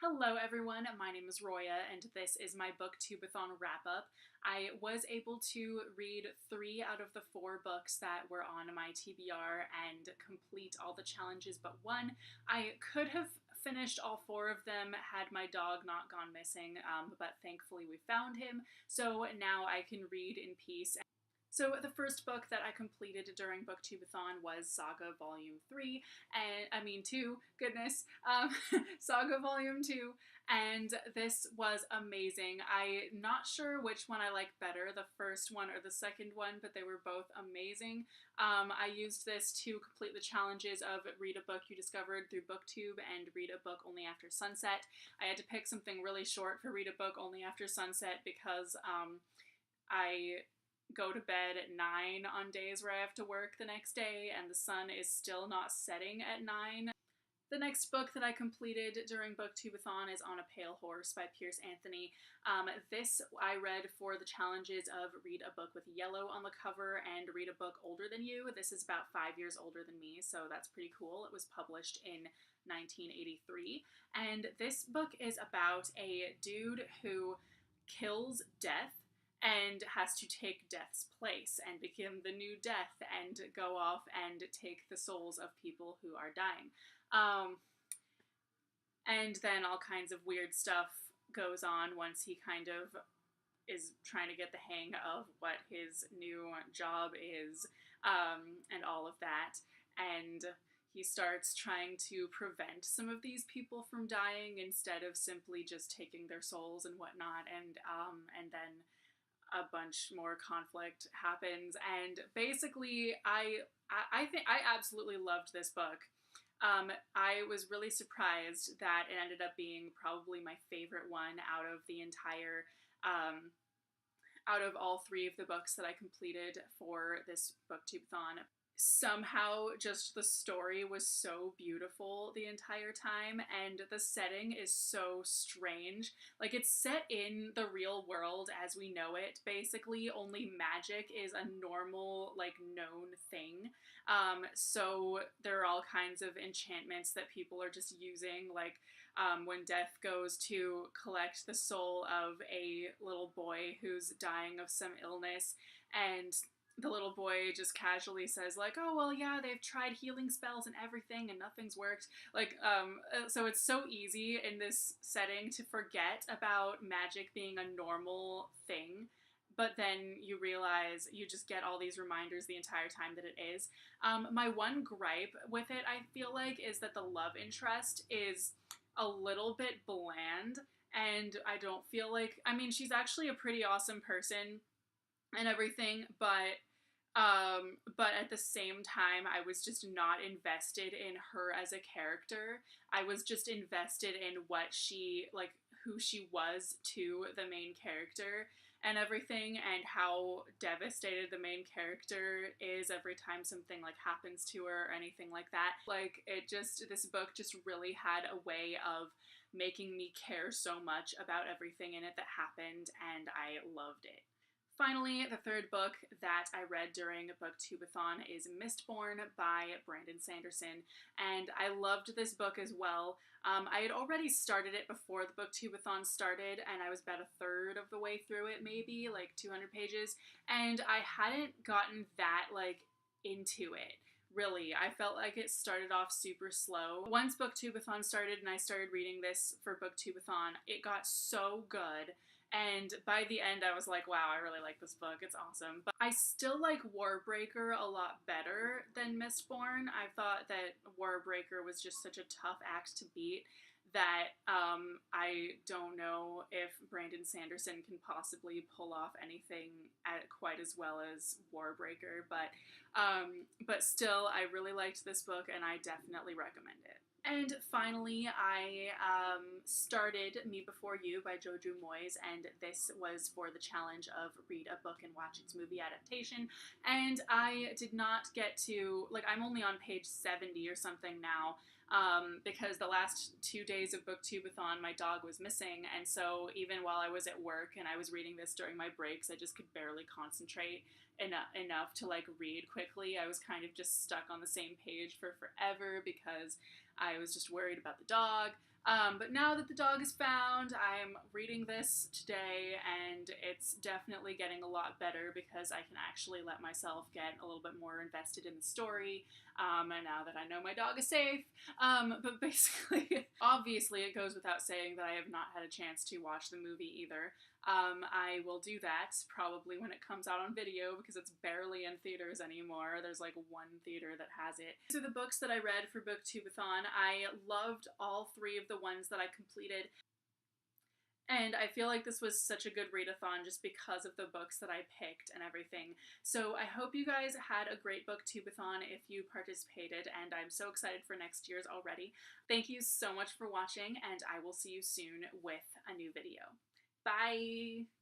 Hello everyone, my name is Roya and this is my Booktubeathon Wrap-up. I was able to read 3 out of the 4 books that were on my TBR and complete all the challenges but one. I could have finished all 4 of them had my dog not gone missing, but thankfully we found him, so now I can read in peace. So the first book that I completed during Booktubeathon was Saga Volume 3, and 2, goodness, Saga Volume 2, and this was amazing. I'm not sure which one I like better, the first one or the second one, but they were both amazing. I used this to complete the challenges of read a book you discovered through Booktube and read a book only after sunset. I had to pick something really short for read a book only after sunset because I go to bed at 9 on days where I have to work the next day and the sun is still not setting at 9. The next book that I completed during Booktubeathon is On a Pale Horse by Pierce Anthony. This I read for the challenges of read a book with yellow on the cover and read a book older than you. This is about 5 years older than me, so that's pretty cool. It was published in 1983. And this book is about a dude who kills death and has to take Death's place and become the new Death and go off and take the souls of people who are dying. And then all kinds of weird stuff goes on once he kind of is trying to get the hang of what his new job is, and all of that. And he starts trying to prevent some of these people from dying instead of simply just taking their souls and whatnot. And then a bunch more conflict happens, and basically I think I absolutely loved this book. I was really surprised that it ended up being probably my favorite one out of the entire out of all 3 of the books that I completed for this Booktubeathon. Somehow just the story was so beautiful the entire time, and the setting is so strange. Like, it's set in the real world as we know it, basically, only magic is a normal, like, known thing. So there are all kinds of enchantments that people are just using, like when Death goes to collect the soul of a little boy who's dying of some illness, and the little boy just casually says, like, oh, well, yeah, they've tried healing spells and everything and nothing's worked. Like, so it's so easy in this setting to forget about magic being a normal thing, but then you realize you just get all these reminders the entire time that it is. My one gripe with it, I feel like, is that the love interest is a little bit bland, and I don't feel like, I mean, she's actually a pretty awesome person and everything, but at the same time, I was just not invested in her as a character. I was just invested in what she, like, who she was to the main character and everything, and how devastated the main character is every time something, like, happens to her or anything like that. Like, this book just really had a way of making me care so much about everything in it that happened, and I loved it. Finally, the third book that I read during Booktubeathon is Mistborn by Brandon Sanderson, and I loved this book as well. I had already started it before the Booktubeathon started, and I was about a third of the way through it, maybe, like 200 pages, and I hadn't gotten that, like, into it. Really, I felt like it started off super slow. Once Booktubeathon started and I started reading this for Booktubeathon, it got so good. And by the end, I was like, wow, I really like this book. It's awesome. But I still like Warbreaker a lot better than Mistborn. I thought that Warbreaker was just such a tough act to beat that I don't know if Brandon Sanderson can possibly pull off anything quite as well as Warbreaker. But still, I really liked this book and I definitely recommend it. And finally, I started Me Before You by Jojo Moyes, and this was for the challenge of read a book and watch its movie adaptation, and I did not get to, like, I'm only on page 70 or something now, because the last 2 days of Booktubeathon, my dog was missing, and so even while I was at work and I was reading this during my breaks, I just could barely concentrate enough to, like, read quickly. I was kind of just stuck on the same page for forever because I was just worried about the dog. But now that the dog is found, I'm reading this today, and it's definitely getting a lot better because I can actually let myself get a little bit more invested in the story, and now that I know my dog is safe. But basically, obviously it goes without saying that I have not had a chance to watch the movie either. I will do that probably when it comes out on video because it's barely in theaters anymore. There's like one theater that has it. So the books that I read for Booktubeathon, I loved all three of the ones that I completed. And I feel like this was such a good readathon just because of the books that I picked and everything. So I hope you guys had a great Booktubeathon if you participated, and I'm so excited for next year's already. Thank you so much for watching, and I will see you soon with a new video. Bye!